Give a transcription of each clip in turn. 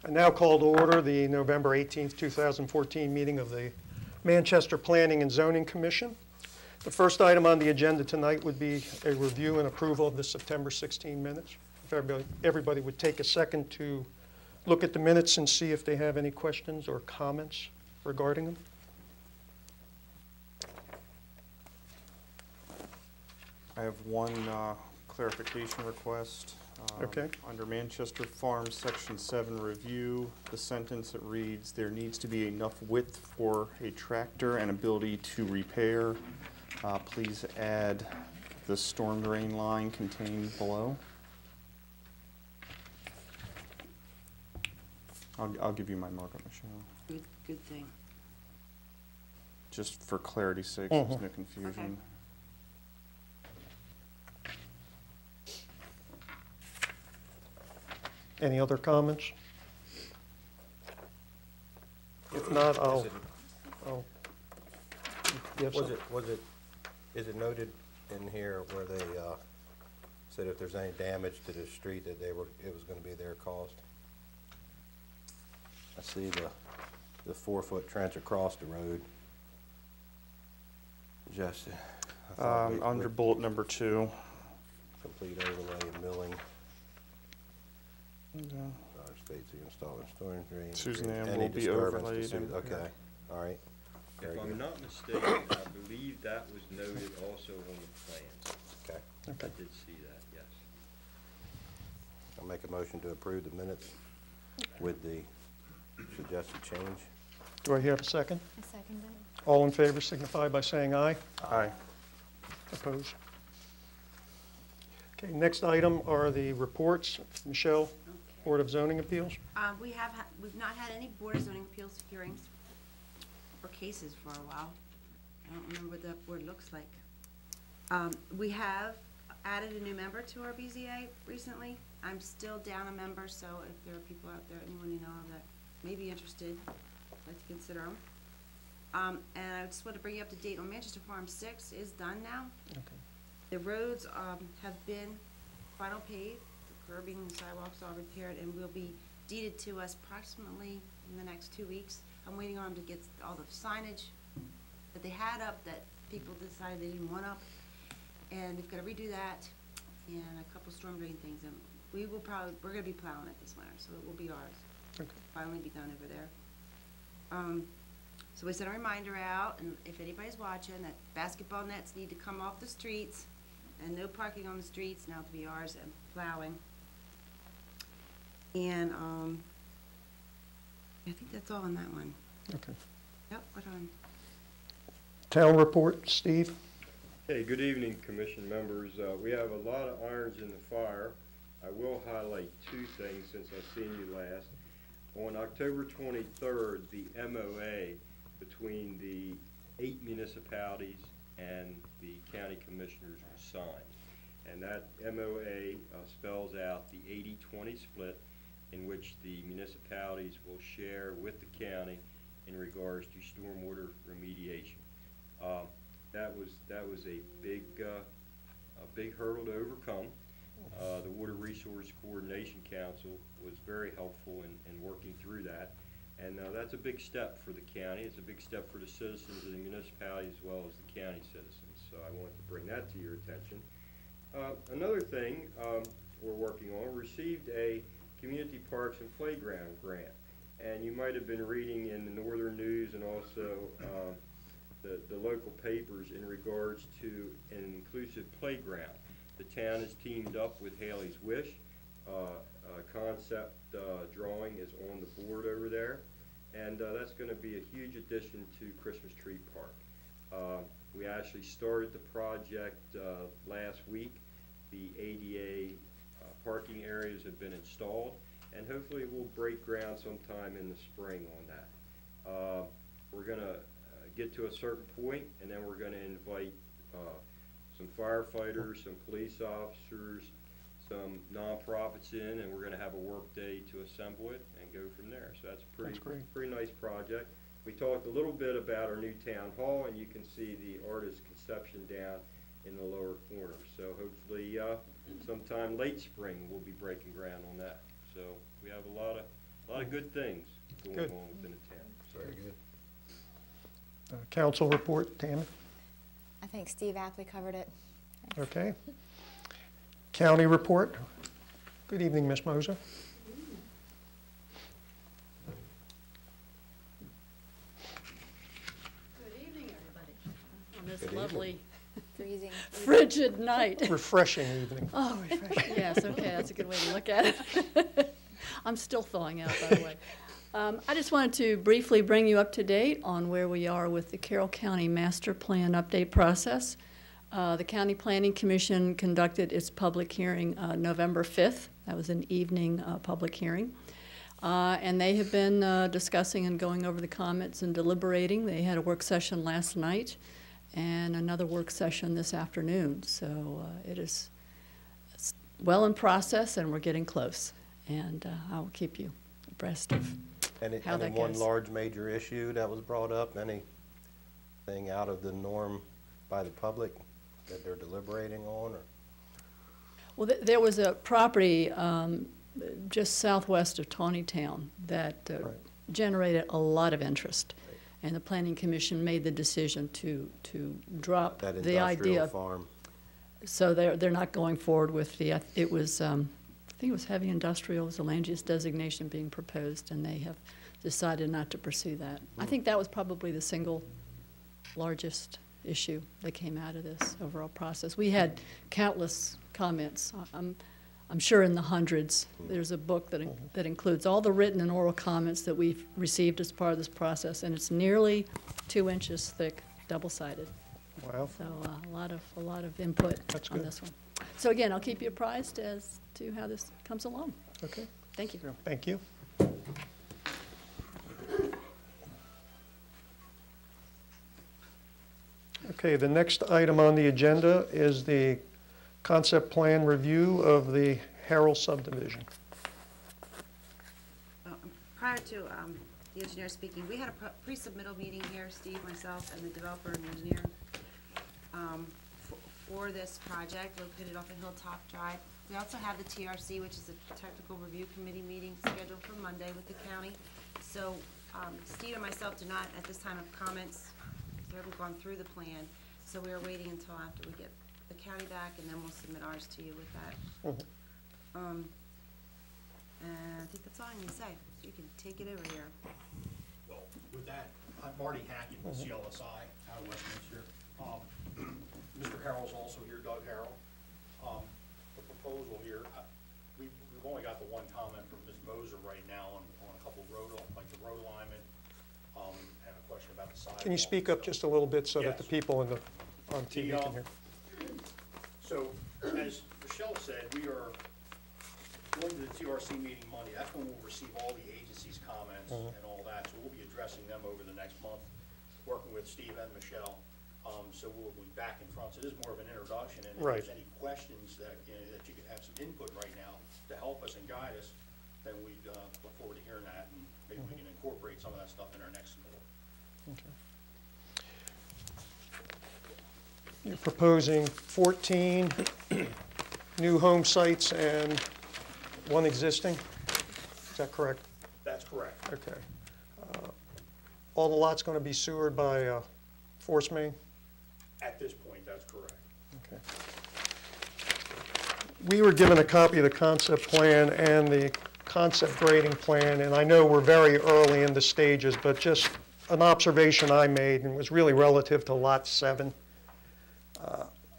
I now call to order the November 18th, 2014 meeting of the Manchester Planning and Zoning Commission. The first item on the agenda tonight would be a review and approval of the September 16 minutes. If everybody would take a second to look at the minutes and see if they have any questions or comments regarding them. I have one clarification request. Okay. Under Manchester Farms Section 7 review, the sentence that reads, "There needs to be enough width for a tractor and ability to repair." Please add the storm drain line contained below. I'll give you my markup, Michelle. Good thing. Just for clarity's sake, so there's no confusion. Any other comments? If not, I'll. Is it noted in here where they said if there's any damage to the street that it was going to be their cost? I see the 4-foot trench across the road. Just Under bullet number 2. Complete overlay and milling. States installing storm drains. Susan Ann Any will be disturbance overlaid. Okay, all right. If I'm not mistaken, I believe that was noted also on the plans. Okay. Okay. I did see that, yes. I'll make a motion to approve the minutes with the suggested change. Do I hear a second? I second it. All in favor signify by saying aye. Aye. Opposed? Okay, next item are the reports. Michelle, Board of Zoning Appeals. We've not had any Board of Zoning Appeals hearings or cases for a while. I don't remember what that board looks like. We have added a new member to our BZA recently. I'm still down a member, so if there are people out there, anyone you know of that may be interested, I'd like to consider them. And I just want to bring you up to date on Manchester Farm 6 is done now. Okay. The roads have been final paved, the curbing and sidewalks all repaired, and will be deeded to us approximately in the next 2 weeks. I'm waiting on them to get all the signage that they had up that people decided they didn't want up, and they've got to redo that and a couple storm drain things. And we're going to be plowing it this winter, so it will be ours. Okay. Finally be done over there. So we sent a reminder out, and if anybody's watching, that basketball nets need to come off the streets, and no parking on the streets, now to be ours, and plowing. And I think that's all on that one. Okay. Yep, we're done. Town report, Steve. Hey, good evening, Commission members. We have a lot of irons in the fire. I will highlight 2 things since I've seen you last. On October 23rd, the MOA between the 8 municipalities and the county commissioners was signed. And that MOA spells out the 80-20 split in which the municipalities will share with the county in regards to stormwater remediation. That was a big hurdle to overcome. The Water Resource Coordination Council was very helpful in working through that. And that's a big step for the county. It's a big step for the citizens of the municipality as well as the county citizens. So I wanted to bring that to your attention. Another thing we're working on, received a Community Parks and Playground grant. And you might have been reading in the Northern News and also the local papers in regards to an inclusive playground. The town has teamed up with Haley's Wish. Concept drawing is on the board over there, and that's going to be a huge addition to Christmas Tree Park. We actually started the project last week. The ADA parking areas have been installed, and hopefully we'll break ground sometime in the spring on that. We're going to get to a certain point, and then we're going to invite some firefighters, some police officers, some nonprofits in, and we're going to have a work day to assemble it and go from there. So that's a pretty nice project. We talked a little bit about our new town hall, and you can see the artist's conception down in the lower corner. So hopefully sometime late spring we'll be breaking ground on that. So we have a lot A lot of good things going Good. on within the town. Very good. Council report, Tammy? I think Steve aptly covered it. Okay. County report. Good evening, Ms. Moser. Good evening, everybody, on this Good evening. lovely Freezing. frigid night. Refreshing evening. Oh, refreshing, yes, okay, that's a good way to look at it. I'm still thawing out, by the way. I just wanted to briefly bring you up to date on where we are with the Carroll County Master Plan update process. The County Planning Commission conducted its public hearing November 5th. That was an evening public hearing. And they have been discussing and going over the comments and deliberating. They had a work session last night and another work session this afternoon. So it's well in process and we're getting close. And I will keep you abreast of how that One goes. large major issue that was brought up, anything out of the norm by the public that they're deliberating on, or? Well, there was a property just southwest of Tawnytown that Right. generated a lot of interest. And the Planning Commission made the decision to drop That the idea. industrial farm. So they're not going forward with the, it was, I think it was heavy industrial, was the land use designation being proposed, and they have decided not to pursue that. I think that was probably the single largest issue that came out of this overall process. We had countless comments. I'm sure in the hundreds. There's a book that includes all the written and oral comments that we've received as part of this process, and it's nearly 2 inches thick, double-sided. Wow. So a lot of input That's on good. this one. So again, I'll keep you apprised as to how this comes along. Okay. Thank you. Thank you. Okay, the next item on the agenda is the concept plan review of the Harrell subdivision. Prior to the engineer speaking, we had a pre-submittal meeting here, Steve, myself, and the developer and engineer, for this project located off of Hilltop Drive. We also have the TRC, which is a technical review committee meeting scheduled for Monday with the county. So Steve and myself do not, at this time, have comments. We haven't gone through the plan, so we are waiting until after we get the county back, and then we'll submit ours to you with that. And I think that's all I need to say. So you can take it over here. Well, with that, I'm Marty Hackett with CLSI out of Westminster. Mr. Harrell's also here, Doug Harrell. The proposal here, we've only got the one comment from Ms. Moser right now on a couple road, like the road alignment, and a question about the sidewalk. Can you speak up just a little bit so that the Yes. people on TV can hear? So, as Michelle said, we are going to the TRC meeting Monday. That's when we'll receive all the agency's comments and all that. So we'll be addressing them over the next month, working with Steve and Michelle. So we'll be back in front. So this is more of an introduction. And if Right. there's any questions that, that you could have some input right now to help us and guide us, then we'd look forward to hearing that, and maybe we can incorporate some of that stuff in our next submittal. You're proposing 14 new home sites and one existing? Is that correct? That's correct. Okay. All the lots going to be sewered by force main? At this point, that's correct. Okay. We were given a copy of the concept plan and the concept grading plan, and I know we're very early in the stages, but just an observation I made, and was really relative to Lot 7.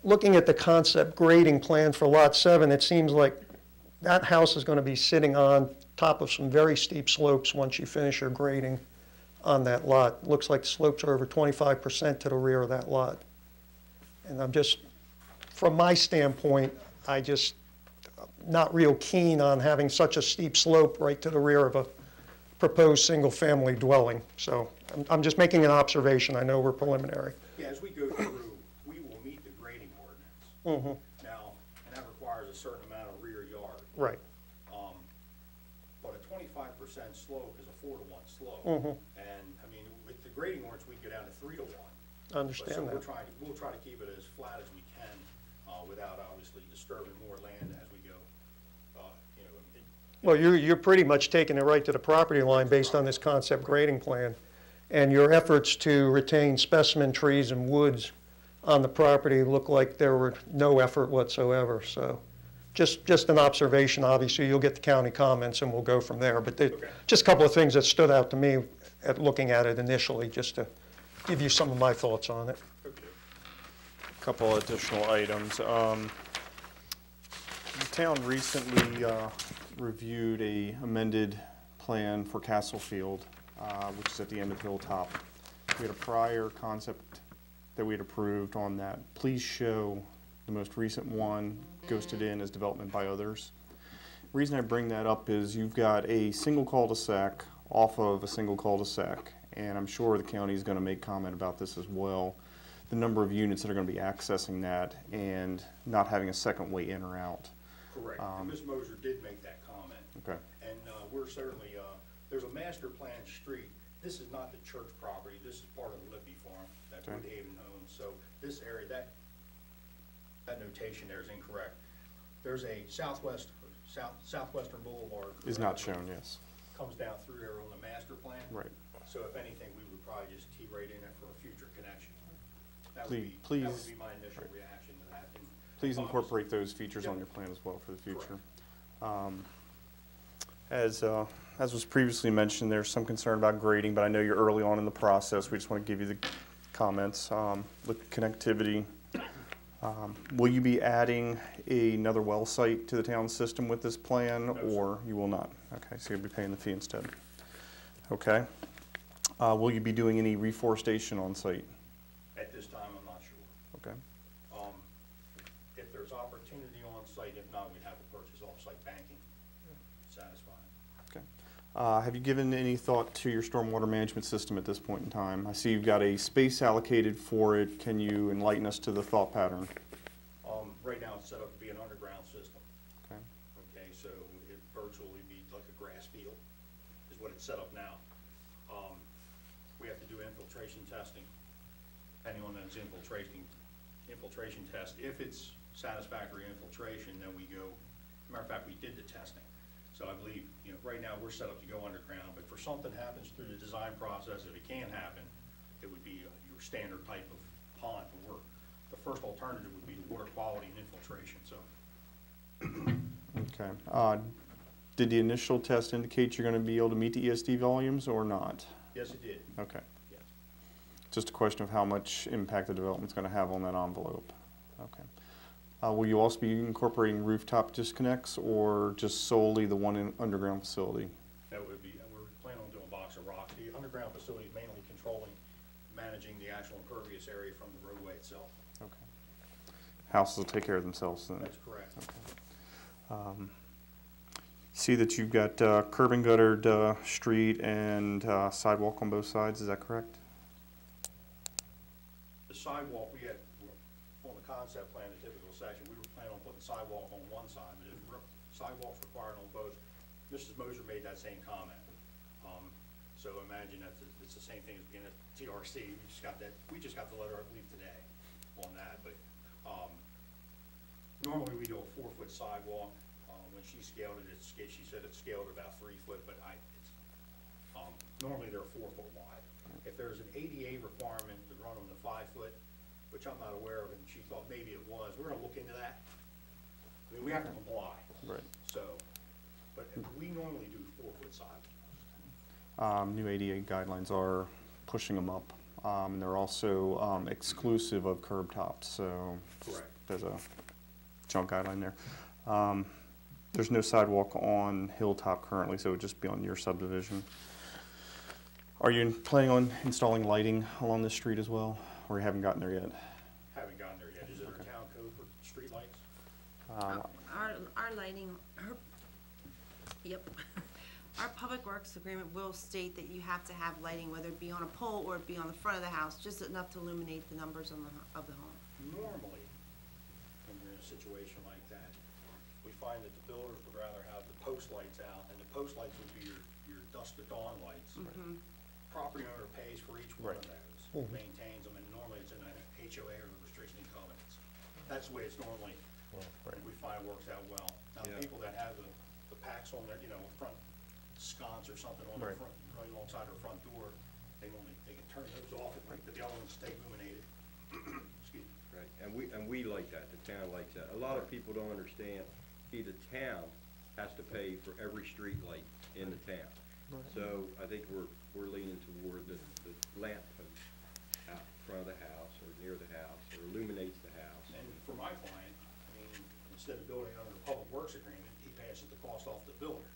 Looking at the concept grading plan for Lot 7, it seems like that house is going to be sitting on top of some very steep slopes once you finish your grading on that lot. Looks like the slopes are over 25% to the rear of that lot. And I'm just, from my standpoint, not real keen on having such a steep slope right to the rear of a proposed single-family dwelling. So I'm just making an observation. I know we're preliminary. Yeah, as we go through, we will meet the grading ordinance. Now, and that requires a certain amount of rear yard. Right. But a 25% slope is a 4-to-1 slope. And, I mean, with the grading ordinance, we go down to 3-to-1. I understand So that. we'll try to keep it as flat as we can, without obviously disturbing more land as we go. Well, you're pretty much taking it right to the property line based on this concept grading plan. And your efforts to retain specimen trees and woods on the property look like there were no effort whatsoever. So just an observation. Obviously, you'll get the county comments and we'll go from there. But just a couple of things that stood out to me at looking at it initially, just to give you some of my thoughts on it. Couple additional items. The town recently reviewed a amended plan for Castlefield, which is at the end of Hilltop. We had a prior concept that we had approved on that. Please show the most recent one, ghosted in as development by others. The reason I bring that up is you've got a single cul-de-sac off of a single cul-de-sac, and I'm sure the county is going to make comment about this as well. The number of units that are going to be accessing that and not having a second way in or out. Correct. And Ms. Moser did make that comment. Okay. And we're certainly, there's a master plan street. This is not the church property. This is part of the Lippy Farm that Okay. Woodhaven owns. So this area, that notation there is incorrect. There's a Southwestern Boulevard. Is not shown, yes. Comes down through there on the master plan. Right. So if anything, we would probably just tee right in there for a future connection. That Please- would be please- my initial reaction to that. And Please obviously- incorporate those features on Yep. your plan as well for the future. As was previously mentioned, there's some concern about grading, but I know you're early on in the process. We just want to give you the comments. With connectivity, will you be adding another well site to the town system with this plan, or you will not? Okay, so you'll be paying the fee instead. Okay. Will you be doing any reforestation on site? At this time, I'm not sure. Okay. If there's opportunity on site, if not, we'd have to purchase off-site banking. Satisfied. Okay. Have you given any thought to your stormwater management system at this point in time? I see you've got a space allocated for it. Can you enlighten us to the thought pattern? Right now, it's set up to be an underground system. Okay. Okay, so it virtually be like a grass field, is what it's set up now. We have to do infiltration testing, depending on those infiltration test. If it's satisfactory infiltration, then we go, matter of fact, we did the testing. So I believe, right now, we're set up to go underground, but for something happens through the design process, if it can happen, it would be your standard type of pond to work. The first alternative would be the water quality and infiltration, so. Okay. Did the initial test indicate you're going to be able to meet the ESD volumes or not? Yes, it did. Okay. Yes. Just a question of how much impact the development's going to have on that envelope. Okay. Will you also be incorporating rooftop disconnects or just solely the one underground facility? That would be, we're planning on doing a box of rock. The underground facility is mainly controlling, managing the actual impervious area from the roadway itself. Okay. Houses will take care of themselves then? That's correct. See that you've got curb and guttered street and sidewalk on both sides, is that correct? The sidewalk, we had, on the concept plan, the typical section, we were planning on putting sidewalk on one side, but if sidewalks required on both, Mrs. Moser made that same comment. So imagine that it's the same thing as being at TRC, we just got the letter, I believe, today on that, but, normally we do a 4-foot sidewalk. When she scaled it, she said it's scaled about 3 foot, but normally they're 4 foot wide. If there's an ADA requirement to run them to 5 foot, which I'm not aware of, and she thought maybe it was, we're gonna look into that. I mean, we have to comply. Right. So, but we normally do 4-foot sidewalks. New ADA guidelines are pushing them up. And they're also exclusive of curb tops, so Correct. there's a junk guideline there. There's no sidewalk on Hilltop currently, so it would just be on your subdivision. Are you planning on installing lighting along this street as well, or you haven't gotten there yet? Haven't gotten there yet. Is it our Okay. town code for streetlights? Our lighting, yep. Our public works agreement will state that you have to have lighting, whether it be on a pole or it be on the front of the house, just enough to illuminate the numbers of the home. Normally, when you're in a situation like that, we find that the builders would rather have the post lights out, and the post lights would be your dusk to dawn lights. Property owner pays for each one of those, maintains them, and normally it's in a HOA or the restriction and covenants. That's the way it's normally, we find works out well. Now, the people that have the the packs on their, front sconce or something on their Right. front, right alongside their front door, they can turn those off, but the other ones stay illuminated. Excuse me. Right, and we like that, the town likes that. A lot of people don't understand, see, the town has to pay for every street light in the town. So I think we're leaning toward the lamp post out in front of the house or near the house or illuminates the house. And for my client, I mean, instead of building under a public works agreement, he passes the cost off to the builder.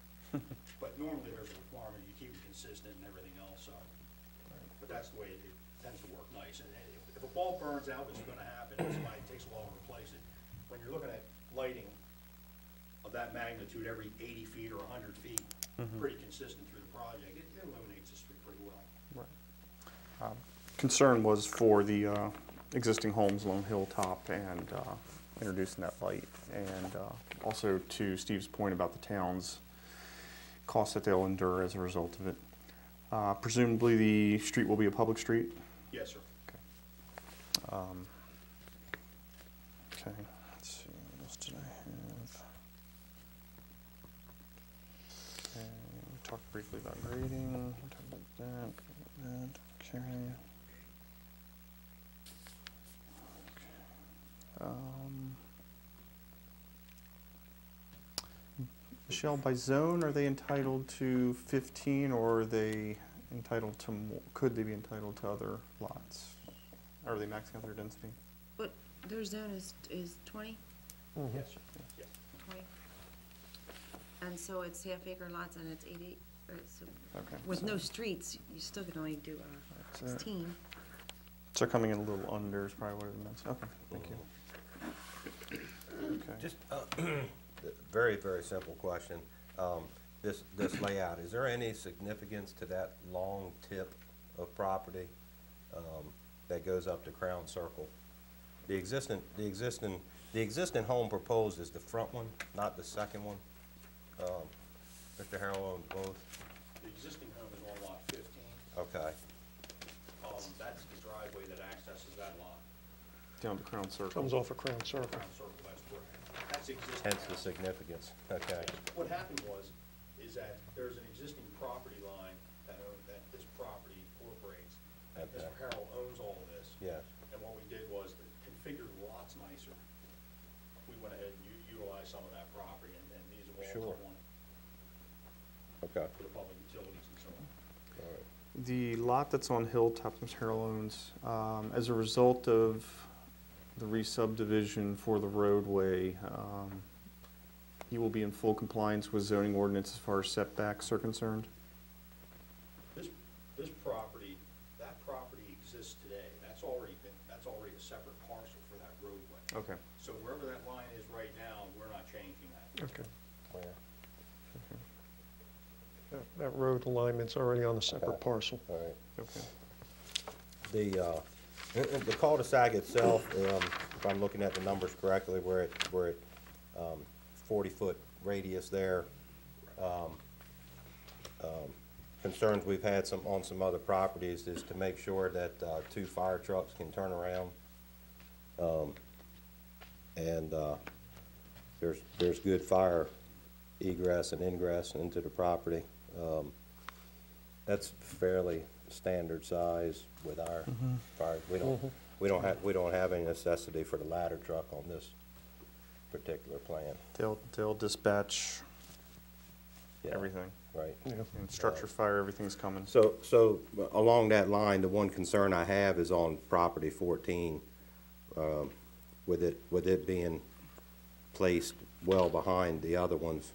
But normally there's a requirement, you keep it consistent and everything else, so. But that's the way it tends to work nice. And if a bulb burns out, which is gonna happen, and somebody takes a while to replace it, when you're looking at lighting of that magnitude every 80 feet or 100 feet, pretty consistent through the project, it illuminates the street pretty well. Concern was for the existing homes along Hilltop and introducing that light. And also to Steve's point about the town's costs that they'll endure as a result of it. Presumably the street will be a public street? Yes, sir. Okay, let's see, what else did I have? Okay, we talked briefly about grading, we talked about that, okay. Michelle, by zone, are they entitled to 15 or are they entitled to more, could they be entitled to other lots? Are they maxing out their density? But their zone is 20? Yes, sir. Yeah. 20? And so it's half acre lots and it's 80, or so Okay. with so- no streets, you still can only do So- 16. So coming in a little under is probably what it meant. Okay, thank you. Okay. Just, very, very simple question. This layout, is there any significance to that long tip of property that goes up to Crown Circle? The existing home proposed is the front one, not the second one. Mr. Harrell owns both. The existing home is on lot 15. Okay. That's the driveway that accesses that lot. Down to Crown Circle. Comes off of Crown Circle. Crown Circle, that's correct. That's existing. Hence the house. significance. Okay. What happened is that there's an existing property line that this property incorporates. Okay. Mr. Harrell owns all of this. Yes. And what we did was to configure the lots nicer. We went ahead and utilized some of that property and these have all Sure. come on Okay. for the public utilities and so on. All right. The lot that's on Hilltop, Mr. Harrell owns, as a result of the re-subdivision for the roadway, he will be in full compliance with zoning ordinance as far as setbacks are concerned? This property, that property exists today. That's already a separate parcel for that roadway. Okay. So wherever that line is right now, we're not changing that. Okay. Where? That road alignment's already on a separate Okay. parcel. All right. Okay. The cul-de-sac itself, if I'm looking at the numbers correctly, we're at 40-foot radius there. Concerns we've had on some other properties is to make sure that 2 fire trucks can turn around. And there's good fire egress and ingress into the property. That's fairly standard size with our fire. We don't have any necessity for the ladder truck on this particular plan. They'll dispatch Yeah, everything. Right. Yeah. And structure fire, everything's coming. So along that line, the one concern I have is on property 14, with it being placed well behind the other ones.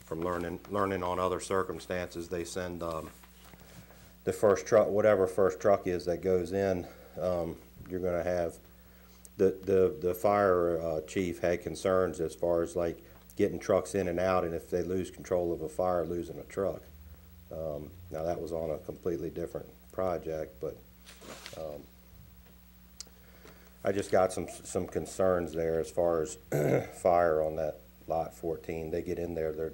From learning on other circumstances, they send the first truck, whatever first truck is that goes in, you're gonna have, the fire chief had concerns as far as like getting trucks in and out, and if they lose control of a fire, losing a truck. Now that was on a completely different project, but I just got some concerns there as far as fire on that lot 14. They get in there,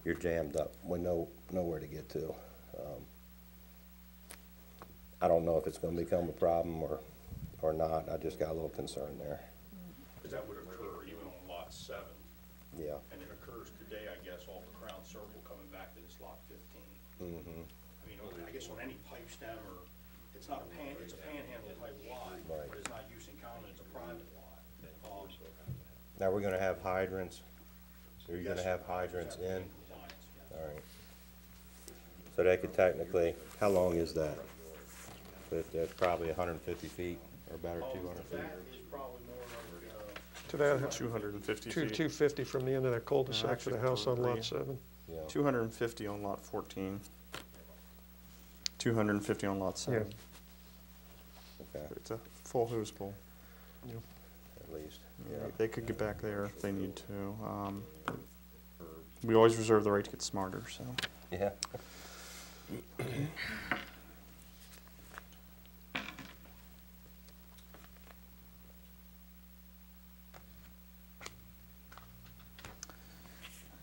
you're jammed up. We know nowhere to get to. I don't know if it's going to become a problem or not. I just got a little concern there. Because that would occur even on lot 7. Yeah. And it occurs today, I guess, off the Crown Circle coming back to this lot 15. Mm-hmm. I mean, I guess on any pipe stem or, it's not a it's a panhandle type lot, Right. but it's not use in common, it's a private lot. Now, we're gonna have hydrants, are you Yes, gonna have sir. hydrants in? Compliance, yes. All right. So they could technically, how long is that? That's probably 150 feet or better, 200 feet? That is probably more like, To that, 250 two, feet. 250 from the end of that cul-de-sac to the house on lot 7. Yeah. 250 on lot 14. 250 on lot 7. Okay, It's a full hose pull. at least, Yeah, yeah. they could get back there if they need to. We always reserve the right to get smarter, so. Yeah.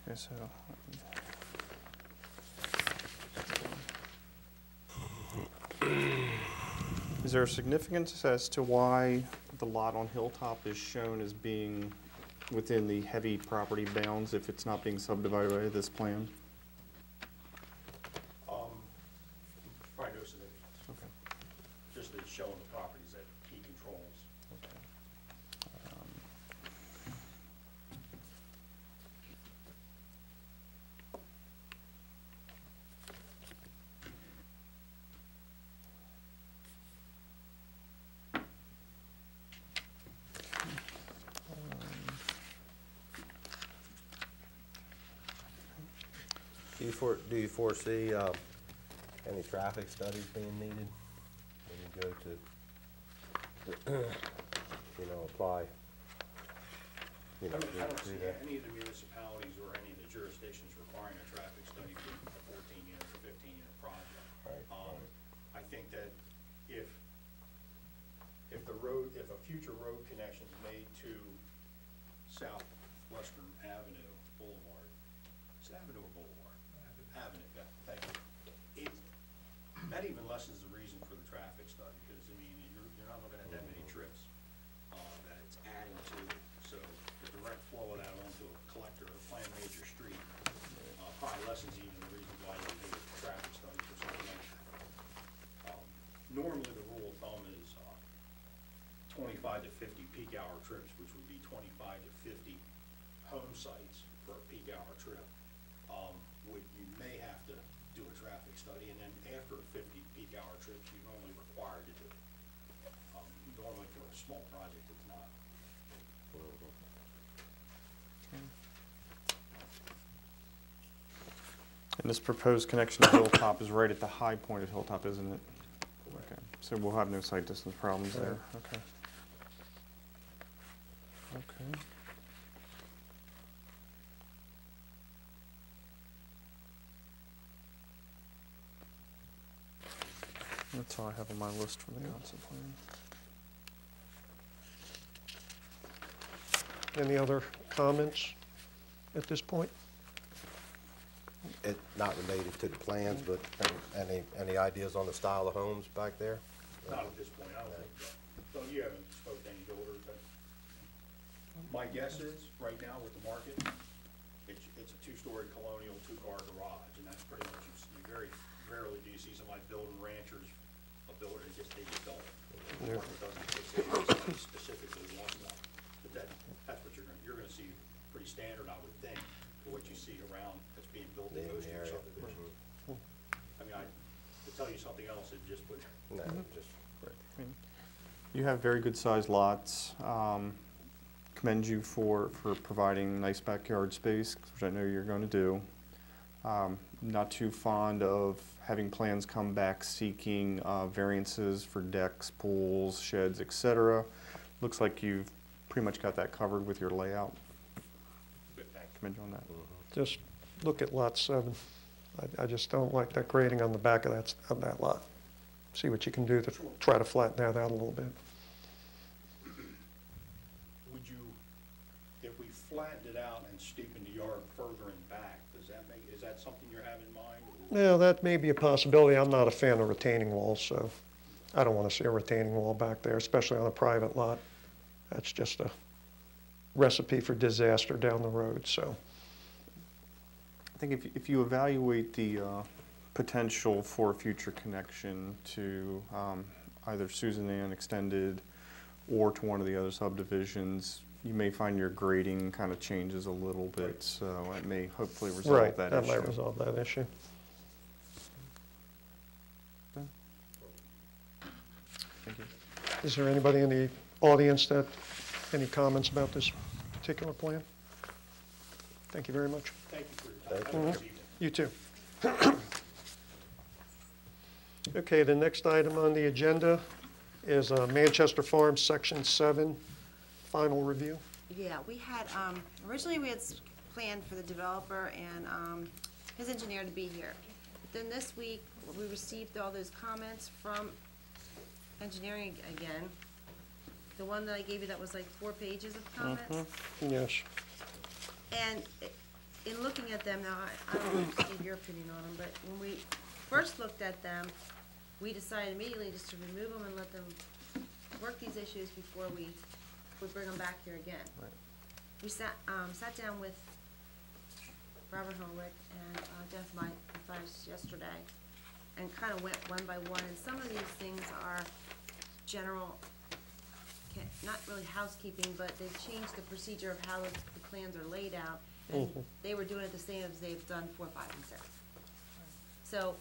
Okay, so. Is there a significance as to why the lot on Hilltop is shown as being within the heavy property bounds if it's not being subdivided by this plan? probably no significance, Okay. just that it's showing the properties that he controls. Do you foresee any traffic studies being needed when you go to, apply? I don't do see that? any of the municipalities or any of the jurisdictions requiring a traffic study for a 14-unit or 15-unit project. Right, I think that if a future road connection is made to Southwestern Avenue Boulevard, is it Avenue or Boulevard? Avenue, yeah, thank you. That even lessens the reason for the traffic study, because, I mean, you're not looking at that many trips that it's adding to. So the direct flow of that onto a collector or planned major street probably lessens even the reason why you do a traffic study for something like that. Normally, the rule of thumb is 25 to 50 peak hour trips, which would be 25 to 50 home sites for a peak hour trip. You may have to do a traffic study, and then after 50 peak hour trips, you're only required to do it. Normally for a small project, it's not. And this proposed connection to Hilltop is right at the high point of Hilltop, isn't it? Okay, so we'll have no site distance problems there, okay. Okay. That's all I have on my list for the concept plan. Any other comments at this point? It, not related to the plans, but any ideas on the style of homes back there? Not at this point, I don't think so. So you haven't spoke to any builders, but my guess is, right now with the market, it's a two-story colonial, two-car garage, and that's pretty much, you very rarely do you see somebody building ranchers, a builder, they just don't. The market doesn't say somebody specifically wants one, but that's what you're gonna see pretty standard, I would think, for what you see around that's being built in In most the of your area. subdivisions. I mean, to tell you something else, it just would. No, just, You have very good sized lots. Commend you for providing nice backyard space, which I know you're going to do. Not too fond of having plans come back seeking variances for decks, pools, sheds, etc. Looks like you've pretty much got that covered with your layout. Commend you on that. Just look at lot 7. I just don't like that grading on the back of that lot. See what you can do to try to flatten that out a little bit. Would you, if we flattened it out and steepened the yard further and back, is that something you have in mind? Or- Yeah, that may be a possibility. I'm not a fan of retaining walls, so I don't want to see a retaining wall back there, especially on a private lot. That's just recipe for disaster down the road, so. I think if you evaluate the potential for a future connection to either Susan Ann Extended or to one of the other subdivisions, you may find your grading kind of changes a little bit, so it may hopefully resolve Right, that that issue. might resolve that issue. Thank you. Is there anybody in the audience that, any comments about this particular plan? Thank you very much. Thank you for your time. Have a good evening. You too. Okay, the next item on the agenda is Manchester Farms Section 7, final review. Yeah, we had, originally we had planned for the developer and his engineer to be here. Then this week, we received all those comments from engineering again. The one that I gave you that was like 4 pages of comments. Yes. And in looking at them, now, I don't know, Steve, your opinion on them, but when we first looked at them, we decided immediately just to remove them and let them work these issues before we would bring them back here again. Right. We sat down with Robert Holwick and Jeff Mathias yesterday and kind of went one by one, and some of these things are general, not really housekeeping, but they've changed the procedure of how the plans are laid out, and they were doing it the same as they've done 4, 5, and 6. So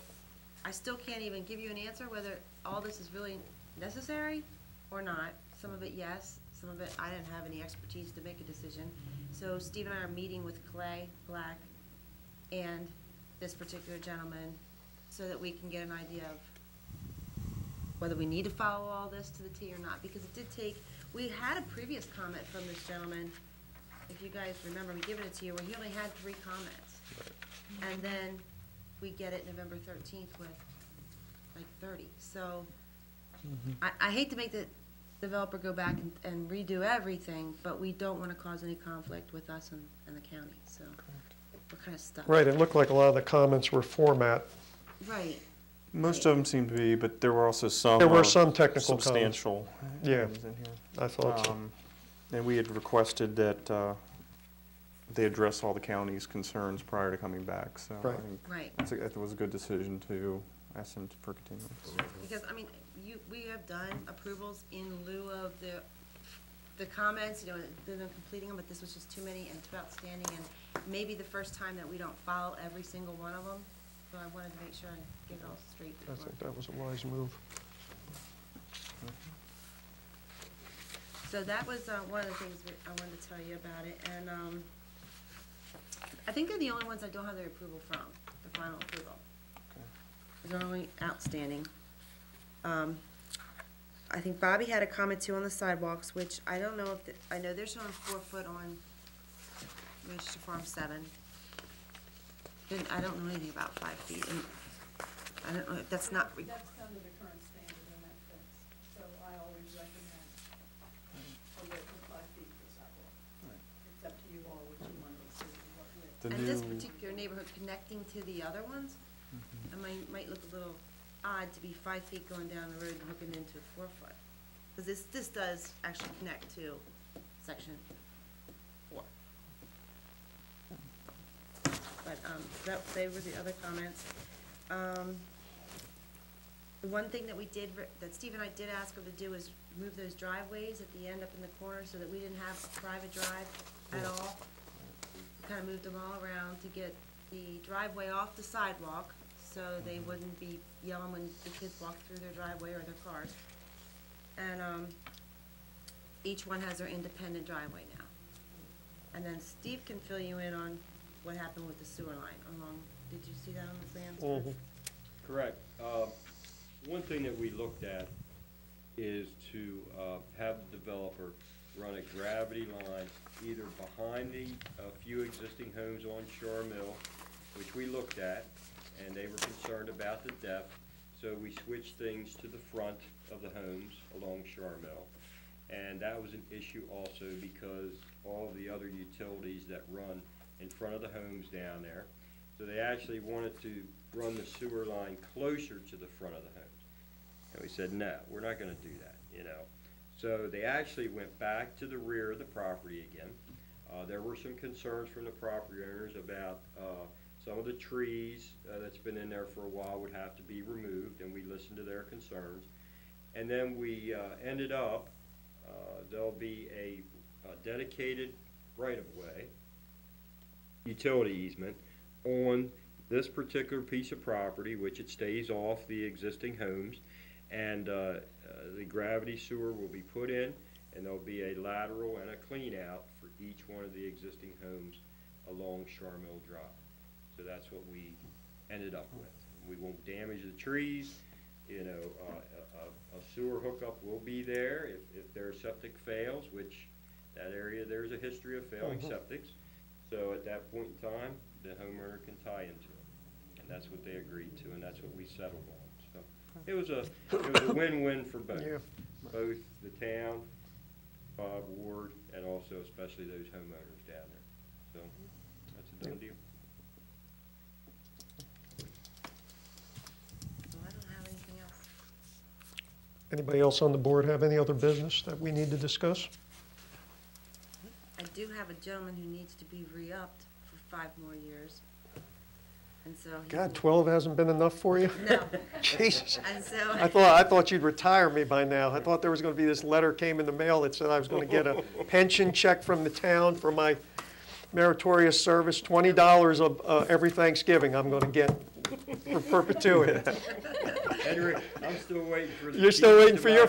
I still can't even give you an answer whether all this is really necessary or not. Some of it, yes. Some of it, I didn't have any expertise to make a decision. So Steve and I are meeting with Clay Black and this particular gentleman so that we can get an idea of whether we need to follow all this to the T or not. Because it did take, we had a previous comment from this gentleman, if you guys remember me giving it to you, where he only had 3 comments. And then we get it November 13th with like 30. So I hate to make the developer go back and redo everything, but we don't want to cause any conflict with us and the county, so we're kind of stuck. Right, it looked like a lot of the comments were format. Right. Most of them seem to be, but there were also some. There were some technical comments. Substantial. Yeah. items in here. I thought so. And we had requested that they address all the county's concerns prior to coming back, so I Right. think Right. that was a good decision to ask them for continuance. Because, I mean, we have done approvals in lieu of the comments, you know, they're completing them, but this was just too many and too outstanding, and maybe the first time that we don't follow every single one of them, so I wanted to make sure I get it all straight I before. think that was a wise move. So that was one of the things I wanted to tell you about it, and I think they're the only ones I don't have their approval from, the final approval. They're only outstanding. I think Bobby had a comment too on the sidewalks, which I don't know if, I know they're showing 4 foot on Manchester Farm 7. Then I don't know anything about 5 feet, and I don't know if that's not, That's under the current standard and that fits, so I always recommend a width of 5 feet for sidewalk. It's up to you all what you want to see, what width. The and this new- particular neighborhood connecting to the other ones, it might look a little odd to be 5 feet going down the road and hooking into 4 foot. Because this does actually connect to section 4. But, they were the other comments. The one thing that we did, that Steve and I did ask him to do is move those driveways at the end up in the corner so that we didn't have a private drive at all. We kind of moved them all around to get the driveway off the sidewalk, so they wouldn't be yelling when the kids walk through their driveway or their cars. And, each one has their independent driveway now. And then Steve can fill you in on what happened with the sewer line along, did you see that on the plans? Correct. One thing that we looked at is to have the developer run a gravity line either behind the few existing homes on Shore Mill, which we looked at, and they were concerned about the depth, so we switched things to the front of the homes along Shore Mill. And that was an issue also because all of the other utilities that run in front of the homes down there. So they actually wanted to run the sewer line closer to the front of the homes. And we said, no, we're not gonna do that, you know. So they actually went back to the rear of the property again. There were some concerns from the property owners about some of the trees that's been in there for a while would have to be removed, and we listened to their concerns. And then we ended up, there'll be a dedicated right-of-way, utility easement, on this particular piece of property, which it stays off the existing homes, and the gravity sewer will be put in, and there'll be a lateral and a clean out for each one of the existing homes along Charmel Drive. So that's what we ended up with. We won't damage the trees, you know, a sewer hookup will be there if their septic fails, which that area, there's a history of failing septics. So at that point in time, the homeowner can tie into it. And that's what they agreed to, and that's what we settled on. So it was a win-win for both. Yeah. Both the town, Bob Ward, and also especially those homeowners down there. So that's a done deal. Well, I don't have anything else. Anybody else on the board have any other business that we need to discuss? I do have a gentleman who needs to be re-upped for 5 more years. And so he God, will- 12 hasn't been enough for you? No. Jesus. And so I thought you'd retire me by now. I thought there was going to be this letter came in the mail that said I was going to get a pension check from the town for my meritorious service, $20 of every Thanksgiving I'm going to get for perpetuity. Henry, I'm still waiting for the. You're still waiting for your-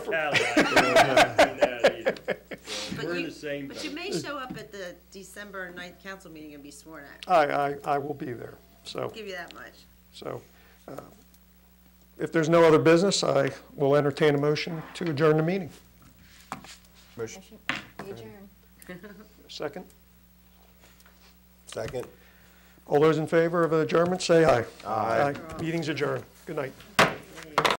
We're in the same But you boat. may show up at the December 9th council meeting and be sworn at. I will be there. I'll give you that much. So, if there's no other business, I will entertain a motion to adjourn the meeting. Motion. We adjourn. Second? Second. All those in favor of adjournment, say aye. Aye. Meeting's adjourned. Good night.